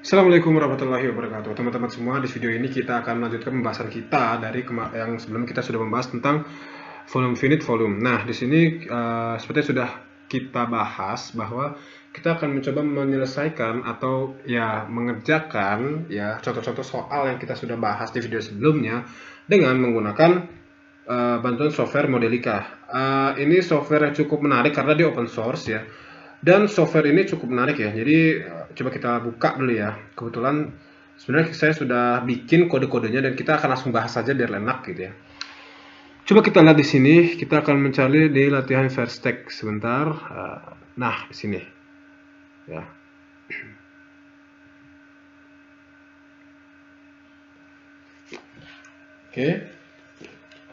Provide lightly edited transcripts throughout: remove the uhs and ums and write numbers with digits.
Assalamualaikum warahmatullahi wabarakatuh, teman-teman semua. Di video ini kita akan melanjutkan pembahasan kita dari yang sebelum kita sudah membahas tentang volume finite volume. Nah, di sini seperti sudah kita bahas bahwa kita akan mencoba menyelesaikan atau ya mengerjakan ya contoh-contoh soal yang kita sudah bahas di video sebelumnya dengan menggunakan bantuan software Modelica. Ini software yang cukup menarik karena dia open source ya. Dan software ini cukup menarik ya. Jadi coba kita buka dulu ya. Kebetulan sebenarnya saya sudah bikin kode-kodenya dan kita akan langsung bahas saja biar enak gitu ya. Coba kita lihat di sini. Kita akan mencari di latihan Vertex sebentar. Nah, di sini. Ya. Oke.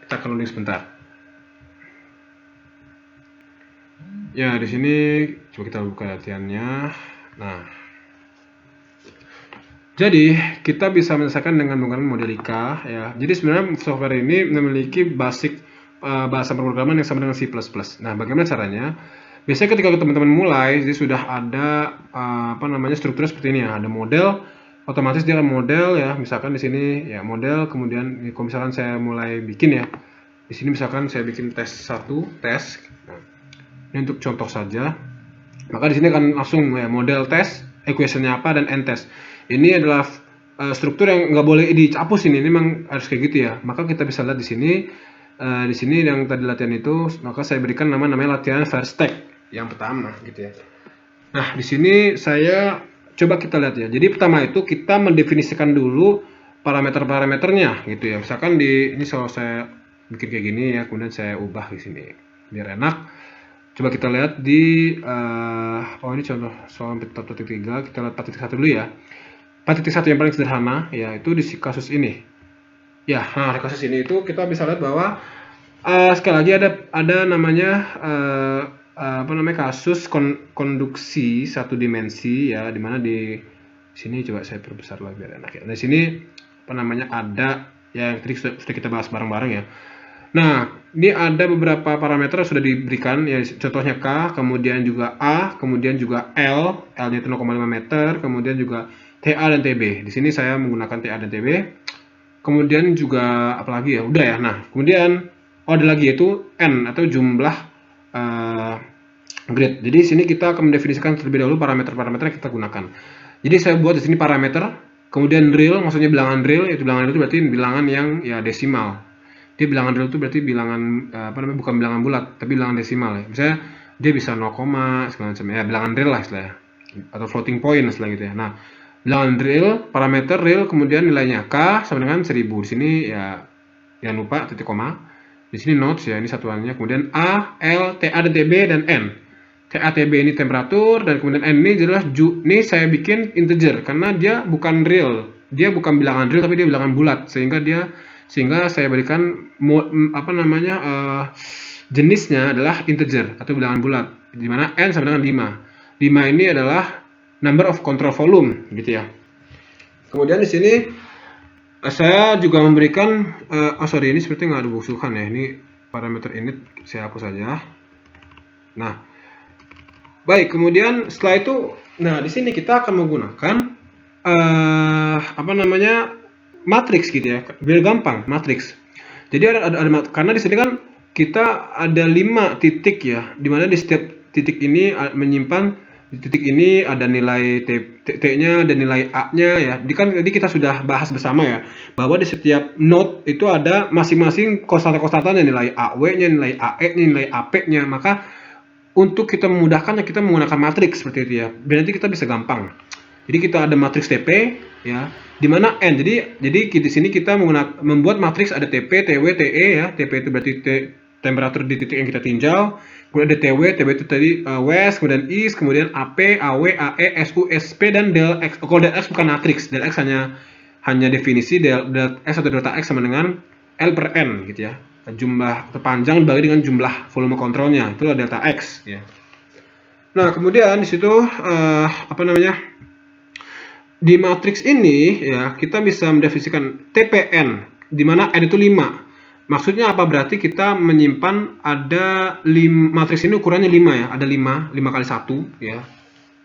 Kita akan loading sebentar. Ya, di sini coba kita buka latihannya. Nah, jadi kita bisa menyelesaikan dengan menggunakan Modelica ya. Jadi sebenarnya software ini memiliki basic bahasa pemrograman yang sama dengan C++. Nah, bagaimana caranya? Biasanya ketika teman-teman mulai, jadi sudah ada struktur seperti ini ya. Ada model, otomatis dia akan model ya. Misalkan di sini ya model, kemudian kalau misalkan saya mulai bikin ya. Di sini misalkan saya bikin tes 1, tes. Nah, ini untuk contoh saja. Maka di sini akan langsung ya model tes, equation-nya apa dan end test. Ini adalah struktur yang nggak boleh dihapus ini memang harus kayak gitu ya. Maka kita bisa lihat di sini yang tadi latihan itu, maka saya berikan namanya latihan Vertex yang pertama gitu ya. Nah, di sini saya coba kita lihat ya. Jadi pertama itu kita mendefinisikan dulu parameter-parameternya gitu ya. Misalkan ini saya bikin kayak gini ya, kemudian saya ubah di sini biar enak. Coba kita lihat di ini contoh soal 4.3, kita lihat 4.1 dulu ya. 4.1 yang paling sederhana ya itu di kasus ini. Ya, nah di kasus ini itu kita bisa lihat bahwa sekali lagi ada namanya kasus konduksi satu dimensi ya, dimana di sini coba saya perbesar lagi biar enak ya. Di sini ada ya yang tadi sudah kita bahas bareng-bareng ya. Nah, ini ada beberapa parameter yang sudah diberikan, ya contohnya K, kemudian juga A, kemudian juga L-nya itu 0,5 meter, kemudian juga TA dan TB. Di sini saya menggunakan TA dan TB. Kemudian juga apalagi ya, udah ya. Nah, kemudian ada lagi yaitu N atau jumlah grid. Jadi di sini kita akan mendefinisikan terlebih dahulu parameter-parameter yang kita gunakan. Jadi saya buat di sini parameter, kemudian real, maksudnya bilangan real, yaitu bilangan itu berarti bilangan yang ya desimal. Dia bilangan real itu berarti bilangan bukan bilangan bulat tapi bilangan desimal ya. Misalnya dia bisa 0, segala macam ya, bilangan real lah istilahnya, atau floating point istilah gitu ya. Nah, bilangan real, parameter real, kemudian nilainya K sama dengan 1000. Di sini ya jangan lupa titik koma. Di sini notes ya, ini satuannya. Kemudian A, L, TA dan TB dan N. TA, TB ini temperatur, dan kemudian N ini jelas ini saya bikin integer karena dia bukan real. Dia bukan bilangan real tapi dia bilangan bulat, sehingga saya berikan jenisnya adalah integer atau bilangan bulat, di mana N sama dengan 5. 5 ini adalah number of control volume gitu ya. Kemudian di sini saya juga memberikan ini seperti nggak ada busukan ya. Ini parameter init saya hapus saja. Nah, baik, kemudian setelah itu, nah di sini kita akan menggunakan matriks gitu ya, biar gampang matriks. Jadi ada karena di sini kan kita ada 5 titik ya, dimana di setiap titik ini menyimpan, di titik ini ada nilai T-nya dan nilai A-nya ya. Jadi kita sudah bahas bersama ya, bahwa di setiap node itu ada masing-masing konstanta-konstantanya, nilai AW-nya, nilai AE-nya, nilai AP-nya. Maka untuk kita memudahkannya kita menggunakan matriks seperti itu ya, biar nanti kita bisa gampang. Jadi kita ada matriks TP ya, di mana N. Jadi di sini kita membuat matriks ada TP, TW, TE ya. TP itu berarti temperatur di titik yang kita tinjau. Kemudian ada TW, TW itu tadi west, kemudian east, kemudian AP, AW, AE, SU, SP dan del X. Kalau del X bukan matriks, del X hanya definisi del X atau delta X sama dengan L per N gitu ya. Jumlah panjang dibagi dengan jumlah volume kontrolnya, itu adalah delta X ya. Nah, kemudian di situ di matriks ini ya kita bisa mendefinisikan TPN di mana N itu 5. Maksudnya apa? Berarti kita menyimpan ada matriks ini ukurannya 5 ya, ada 5 kali 1 ya.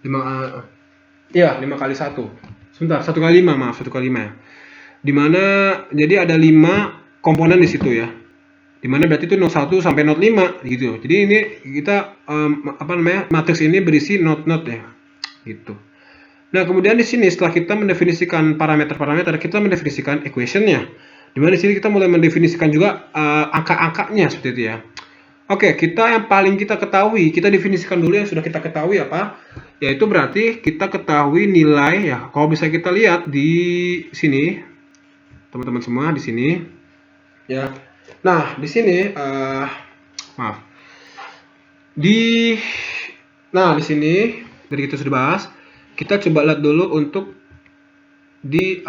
5 kali 1. sebentar, 1 kali 5, maaf, 1 kali 5 ya. Dimana jadi ada 5 komponen di situ ya. Dimana berarti itu not 1 sampai not 5 gitu. Jadi ini kita matriks ini berisi not ya. Gitu. Nah, kemudian di sini setelah kita mendefinisikan parameter-parameter, kita mendefinisikan equation-nya. Dimana di sini kita mulai mendefinisikan juga angka-angkanya seperti itu ya. Oke, yang paling kita ketahui, kita definisikan dulu yang sudah kita ketahui apa? Yaitu berarti kita ketahui nilai ya. Kalau bisa kita lihat di sini, teman-teman semua di sini, ya. Nah, di sini, maaf. Di sini dari kita sudah bahas. Kita coba lihat dulu untuk di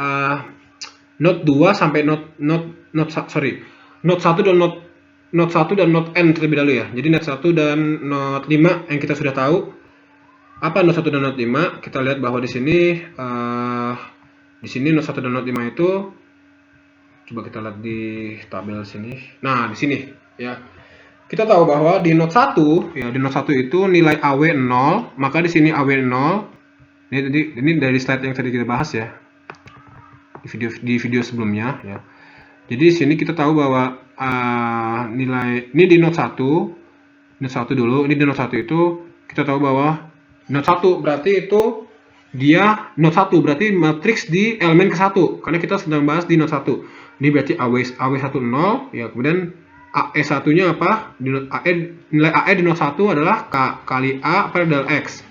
note 2 sampai note 1 dan note n terlebih dahulu ya. Jadi note 1 dan note 5 yang kita sudah tahu. Apa note 1 dan note 5? Kita lihat bahwa di sini note 1 dan note 5 itu, coba kita lihat di tabel sini. Nah, di sini ya. Kita tahu bahwa di note 1 ya, di note 1 itu nilai AW 0, maka di sini AW 0. Ini dari slide yang tadi kita bahas ya, di video sebelumnya ya. Jadi di sini kita tahu bahwa nilai ini di note 1 dulu. Ini di note 1 itu kita tahu bahwa note 1 berarti itu dia note 1 berarti matriks di elemen ke-1 karena kita sedang bahas di note 1. Ini berarti AW 1 0 ya. Kemudian AE1-nya apa? Nilai AE di note 1 adalah K kali A per del X.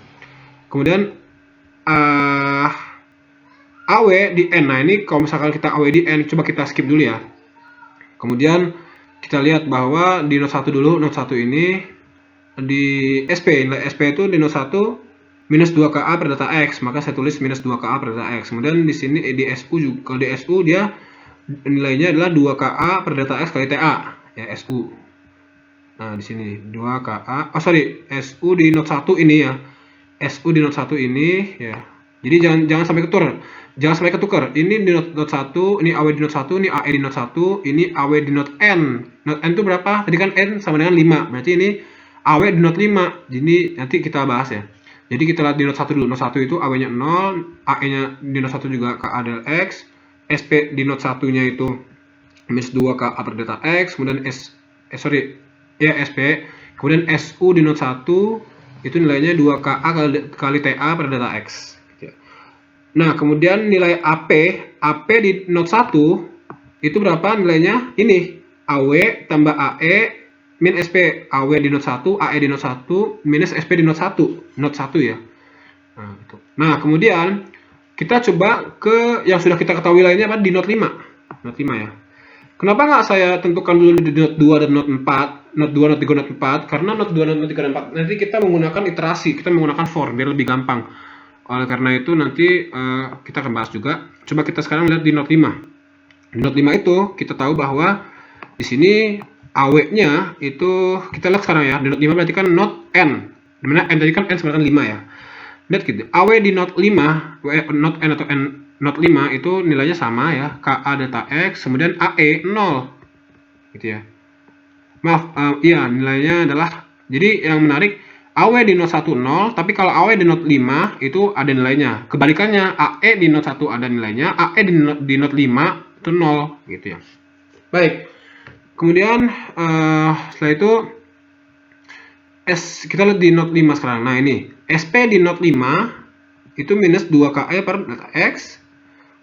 Kemudian AW di N. Nah, ini kalau misalkan kita AW di N, coba kita skip dulu ya. Kemudian kita lihat bahwa di note 1 dulu, note 1 ini di SP, nilai SP itu di note 1 minus 2KA per data X, maka saya tulis minus 2KA per data X. Kemudian di sini di SU juga, kalau di SU dia nilainya adalah 2KA per data X kali TA, ya SU. Nah, di sini 2KA, SU di note 1 ini ya. SU di note 1 ini ya. Jadi jangan sampai ketukar. Ini di note 1, ini AW di note 1, ini AE di note 1, ini AW di note N. Note N itu berapa? Tadi kan N sama dengan 5. Berarti ini AW di note 5. Jadi nanti kita bahas ya. Jadi kita lihat di note 1 dulu. Note 1 itu AW-nya 0, AE-nya di note 1 juga KA del X, SP di note 1-nya itu minus 2 KA per data X, kemudian SP. Kemudian SU di note 1 itu nilainya 2KA kali TA per data X. Nah, kemudian nilai AP di note 1 itu berapa nilainya? Ini AW tambah AE min SP. AW di note 1, AE di note 1 minus SP di note 1. Note 1 ya. Nah, gitu. Nah, kemudian kita coba ke yang sudah kita ketahui lainnya apa di note 5. Note 5 ya. Kenapa nggak saya tentukan dulu di note 2 dan note 4, note 2, note 3, note 4? Karena note 2, note 3, dan 4 nanti kita menggunakan iterasi, kita menggunakan for biar lebih gampang. Oleh karena itu nanti kita akan bahas juga. Coba kita sekarang lihat di note 5. Di note 5 itu kita tahu bahwa di sini AW-nya itu kita lihat sekarang ya. Di note 5 berarti kan note N. Dimana N tadi kan N sama dengan 5 ya. Lihat gitu. AW di note 5, note N atau N note 5 itu nilainya sama ya, KA data X, kemudian AE 0 gitu ya. Maaf, iya nilainya adalah, jadi yang menarik AW di note 1 0, tapi kalau AW di note 5 itu ada nilainya. Kebalikannya, AE di note 1 ada nilainya, AE di note 5 itu 0 gitu ya. Baik. Kemudian setelah itu kita lihat di note 5 sekarang. Nah, ini SP di note 5 itu minus 2KA per data X.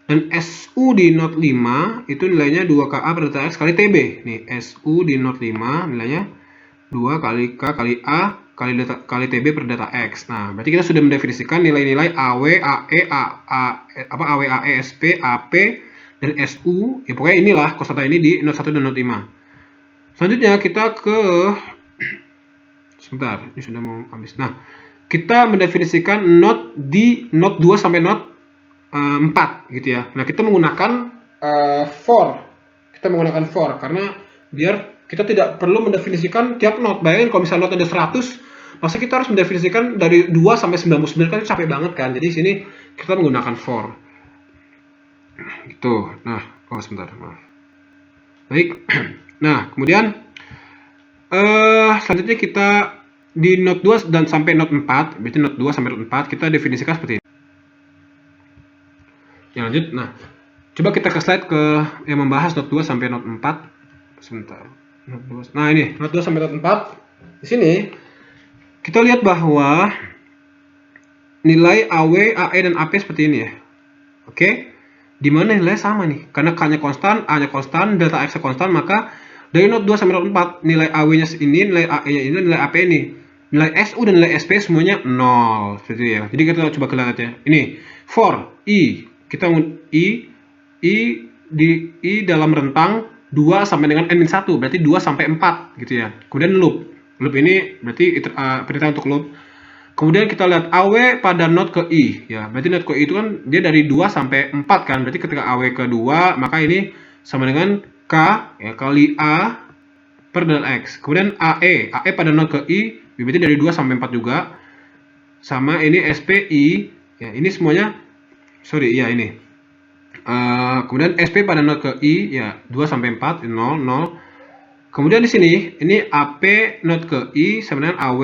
Dan SU di note 5 itu nilainya 2KA per data X kali TB. Nih, SU di note 5 nilainya 2 kali K kali A kali TB per data X. Nah, berarti kita sudah mendefinisikan nilai-nilai AW, AE, AW, AE, SP, AP, dan SU. Ya, pokoknya inilah kosata ini di note 1 dan note 5. Selanjutnya kita ke sebentar, ini sudah mau habis. Nah, kita mendefinisikan note di note 2 sampai note 4 gitu ya. Nah, kita menggunakan for. Kita menggunakan for karena biar kita tidak perlu mendefinisikan tiap note. Bayangin kalau misalnya note ada 100, masa kita harus mendefinisikan dari 2 sampai 99 kan capek banget kan. Jadi sini kita menggunakan for. Gitu. Nah, sebentar, maaf. Baik. Nah, kemudian selanjutnya kita di note 2 dan sampai note 4, berarti note 2 sampai note 4 kita definisikan seperti ini. lanjut. Nah, coba kita ke slide yang membahas not 2 sampai not 4. Sebentar. Not 2. Nah, ini not 2 sampai not 4. Di sini kita lihat bahwa nilai AW, AE dan AP seperti ini ya. Oke. Di mana nilai sama nih? Karena K-nya konstan, A-nya konstan, delta X-nya konstan, maka dari not 2 sampai not 4, nilai AW-nya ini, nilai AE-nya ini, nilai AP ini. Nilai SU dan nilai SP semuanya 0 seperti itu ya. Jadi kita coba lihat ya. Ini for I, kita I dalam rentang 2 sampai dengan n-1, berarti 2 sampai 4 gitu ya. Kemudian loop. Loop ini berarti perintah untuk loop. Kemudian kita lihat AW pada not ke I ya. Berarti not ke I itu kan dia dari 2 sampai 4 kan. Berarti ketika AW ke 2, maka ini sama dengan K ya, kali A per del X. Kemudian AE pada not ke I berarti dari 2 sampai 4 juga. Sama ini SPI ya, ini semuanya ini. Kemudian SP pada not ke I ya 2 sampai 4 0. Kemudian di sini ini AP not ke I sama dengan AW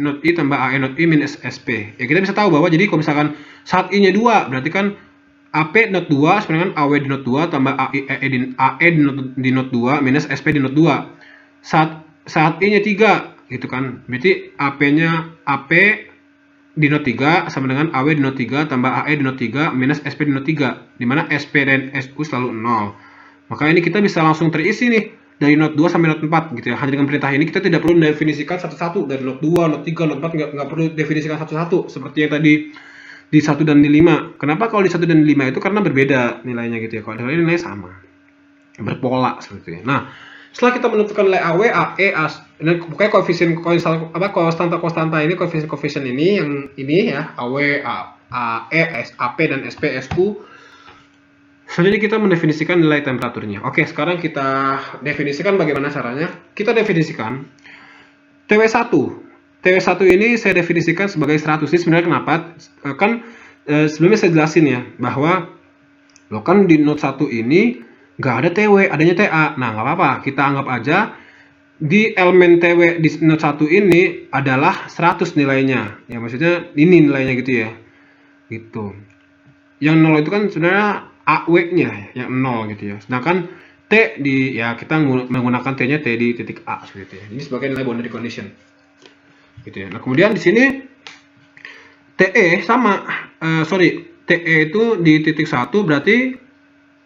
not I tambah AE not I minus SP. Ya kita bisa tahu bahwa jadi kalau misalkan saat I-nya 2 berarti kan AP not 2 sama dengan AW di not 2 tambah AE di not 2 minus SP di not 2. Saat I-nya 3 gitu kan. Berarti AP di not 3 sama dengan AW di not 3 tambah AE di not 3 minus SP di not 3, di mana SP dan SU selalu 0. Maka ini kita bisa langsung terisi nih dari not 2 sampai not 4 gitu ya. Hanya dengan perintah ini kita tidak perlu mendefinisikan satu-satu dari not 2, not 3, not 4 nggak perlu definisikan satu-satu seperti yang tadi di 1 dan di 5. Kenapa kalau di 1 dan di 5 itu karena berbeda nilainya gitu ya. Kalau di nilai sama. Berpola seperti itu ya. Nah, setelah kita menentukan nilai AW, AE, dan pokoknya konstanta ini, koefisien ini yang ini ya, AW, AE, AP dan SP, SU. Selanjutnya kita mendefinisikan nilai temperaturnya. Oke, sekarang kita definisikan bagaimana caranya. Kita definisikan TW1. TW1 ini saya definisikan sebagai 100. Ini sebenarnya kenapa? Kan sebelumnya saya jelasin ya, bahwa kan di not 1 ini nggak ada TW, adanya TA. Nah, nggak apa-apa. Kita anggap aja di elemen TW di not 1 ini adalah 100 nilainya. Ya, maksudnya ini nilainya gitu ya. Gitu. Yang 0 itu kan sebenarnya AW-nya yang 0 gitu ya. Sedangkan T kita menggunakan T-nya T di titik A seperti itu ya. Ini sebagai nilai boundary condition. Gitu ya. Nah, kemudian di sini TE sama TE itu di titik 1 berarti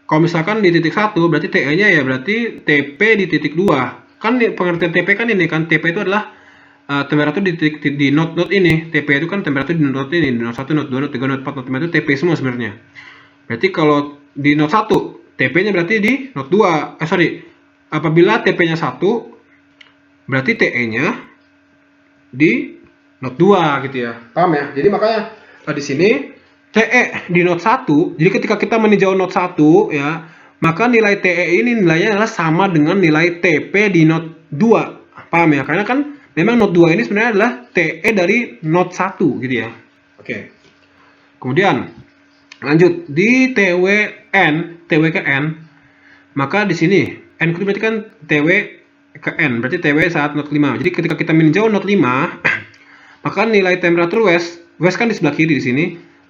kalau misalkan di titik 1 berarti TE-nya ya berarti TP di titik 2. Kan pengertian TP kan ini kan TP itu adalah temperatur di not ini. TP itu kan temperatur di not ini, di not 1, not 2, not 3, not 4, not 5 itu TP semua sebenarnya. Berarti kalau di not 1, TP-nya berarti di not 2. Apabila TP-nya 1, berarti TE-nya di not 2 gitu ya. Paham ya? Jadi makanya di sini TE di not 1, jadi ketika kita meninjau not 1 ya, maka nilai TE ini nilainya adalah sama dengan nilai TP di not 2. Paham ya? Karena kan memang not 2 ini sebenarnya adalah TE dari not 1 gitu ya. Oke. Kemudian lanjut di TW ke N, maka di sini N itu berarti kan TW ke N, berarti TW saat not 5. Jadi ketika kita meninjau not 5, maka nilai temperatur West kan di sebelah kiri di sini,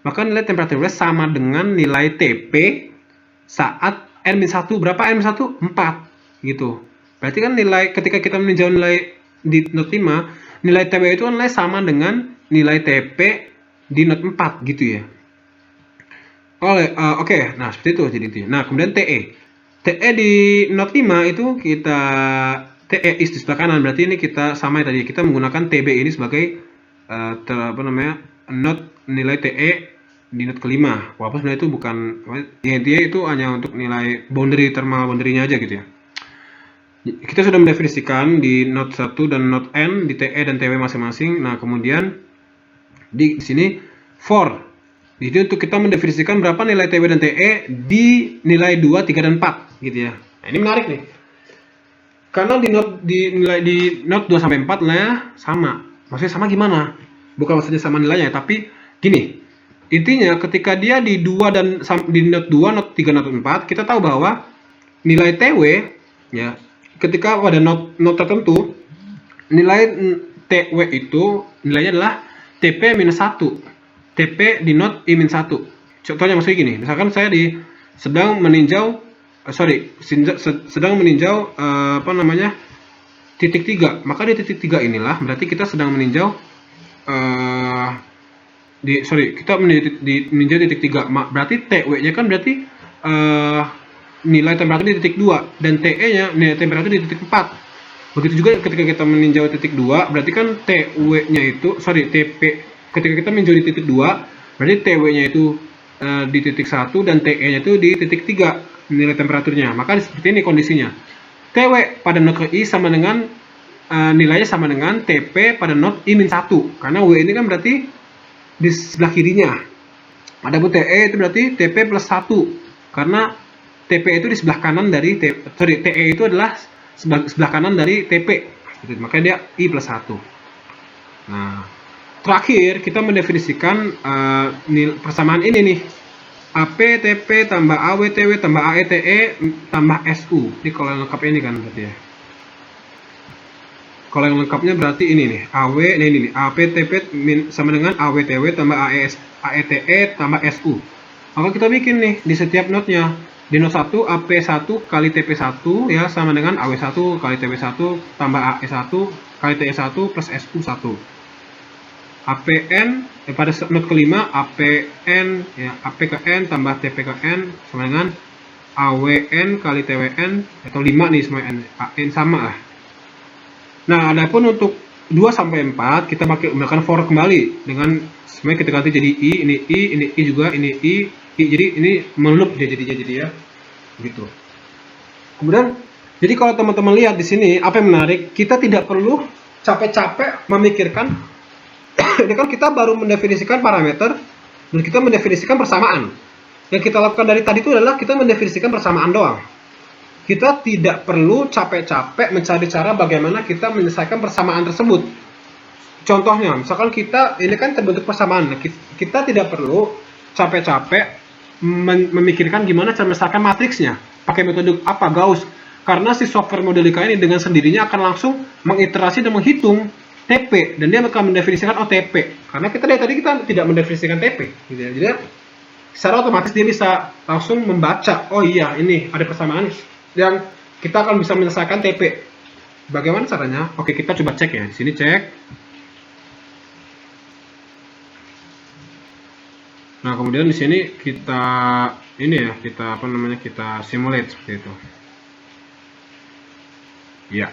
maka nilai temperatur West sama dengan nilai TP saat N-1. Berapa N-1? 4 gitu. Berarti kan nilai ketika kita meninjau nilai di not 5, nilai TW itu kan nilai sama dengan nilai TP di not 4 gitu ya. Oke, nah seperti itu jadi intinya. Nah, kemudian TE di not 5 itu kita TE is di sebelah kanan, berarti ini kita sama tadi, kita menggunakan TB ini sebagai not nilai TE di not kelima. Walaupun sebenarnya itu bukan, ya intinya itu hanya untuk nilai thermal boundary-nya aja gitu ya. Kita sudah mendefinisikan di not 1 dan not N, di TE dan TW masing-masing. Nah, kemudian di sini for. Jadi untuk kita mendefinisikan berapa nilai TW dan TE di nilai 2, 3, dan 4 gitu ya. Nah, ini menarik nih. Karena di not 2 sampai 4 nilainya sama. Maksudnya sama gimana? Bukan maksudnya sama nilainya, tapi gini. Intinya ketika dia di 2 dan di not 2, not 3, not 4, kita tahu bahwa nilai TW ya, ketika pada not tertentu nilai TW itu nilainya adalah TP minus 1. TP di not I-1. Contohnya maksudnya gini, misalkan saya sedang meninjau sedang meninjau apa namanya titik 3, maka di titik 3 inilah berarti kita sedang meninjau eh, kita meninjau titik 3, berarti TW-nya kan berarti nilai temperatur di titik 2 dan TE-nya nilai temperatur di titik 4. Begitu juga ketika kita meninjau titik 2, berarti kan TW-nya itu TP, ketika kita meninjau di titik 2, berarti TW-nya itu di titik 1 dan TE-nya itu di titik 3 nilai temperaturnya. Maka seperti ini kondisinya. TW pada not ke I sama dengan nilainya sama dengan TP pada not I-1, karena W ini kan berarti di sebelah kirinya. Adapun TE itu berarti TP plus 1, karena TP itu di sebelah kanan dari TE itu adalah sebelah kanan dari TP. Makanya dia I plus 1. Nah, terakhir kita mendefinisikan persamaan ini nih. APTP tambah AWTW tambah AETE tambah SU. Ini kalau yang lengkap ini kan berarti ya. Kalau yang lengkapnya berarti ini nih, ini nih, APTP sama dengan AWTW tambah AETE tambah SU. Maka kita bikin nih di setiap notnya. Di not 1 AP1 kali TP1 ya sama dengan AW1 kali TP1 tambah AE1 kali TE1 plus SU1. APN pada not kelima APN ya, AP ke N tambah TP ke N sama dengan AWN kali TWN atau 5 nih semua N sama lah. Nah, adapun untuk 2 sampai 4 kita menggunakan for kembali dengan semuanya kita ganti jadi ini I juga, ini I, jadi ini melup dia jadinya jadi ya. Begitu. Kemudian jadi kalau teman-teman lihat di sini apa yang menarik, kita tidak perlu capek-capek memikirkan ini kan kita baru mendefinisikan parameter dan kita mendefinisikan persamaan. Yang kita lakukan dari tadi itu adalah kita mendefinisikan persamaan doang. Kita tidak perlu capek-capek mencari cara bagaimana kita menyelesaikan persamaan tersebut. Contohnya, misalkan kita ini kan terbentuk persamaan, kita tidak perlu capek-capek memikirkan gimana cara menyelesaikan matriksnya, pakai metode apa Gauss, karena si software Modelica ini dengan sendirinya akan langsung mengiterasi dan menghitung TP, dan dia akan mendefinisikan TP, karena kita dari tadi kita tidak mendefinisikan TP, gitu ya. Jadi secara otomatis dia bisa langsung membaca, oh iya ini ada persamaan dan kita akan bisa menyelesaikan TP. Bagaimana caranya? Oke, kita coba cek ya. Di sini cek. Nah, kemudian di sini kita kita simulate seperti itu. Ya.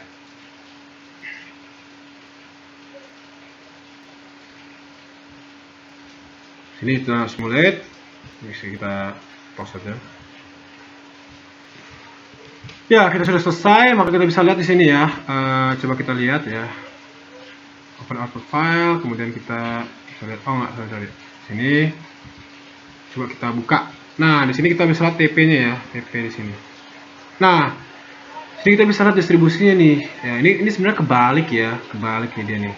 Sini kita simulate. Bisa kita pause saja. Ya, kita sudah selesai, maka kita bisa lihat di sini ya. Coba kita lihat ya. Open output file, kemudian kita bisa lihat. Oh enggak, sorry. Sini. Coba kita buka. Nah, di sini kita bisa lihat TP-nya ya, TP di sini. Nah, sini kita bisa lihat distribusinya nih. Ya, ini sebenarnya kebalik ya, kebalik nih dia nih.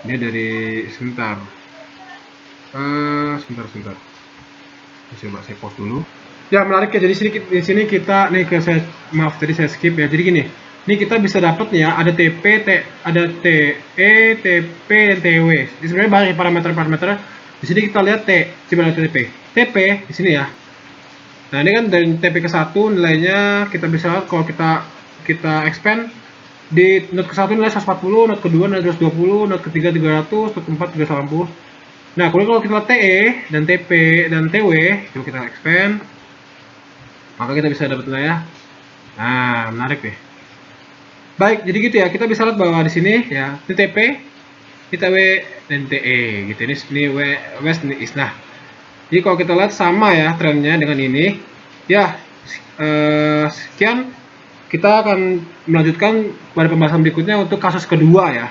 Dia dari sebentar. Sebentar. Coba saya pause dulu. Ya, menarik ya. Jadi di sini kita tadi saya skip ya. Jadi gini. Ini kita bisa dapat nih ya, ada TP, ada TE, TP, dan TW. Ini sebenarnya banyak parameter-parameter. Di sini kita lihat coba lihat TP di sini ya. Nah, ini kan dari TP ke 1 nilainya kita bisa lihat kalau kita expand di not ke 1 nilai 140, not kedua nilai 220, not ketiga 300, not keempat 380. Nah, kalau kita lihat TE dan TP dan TW, coba kita expand, maka kita bisa dapat nilai ya. Nah, menarik deh. Baik, jadi gitu ya. Kita bisa lihat bahwa di sini ya, ini TP, ini TW dan TE gitu. Ini West, ini East. Nah, jadi kalau kita lihat sama ya trennya dengan ini. Ya, sekian. Kita akan melanjutkan pada pembahasan berikutnya untuk kasus kedua ya.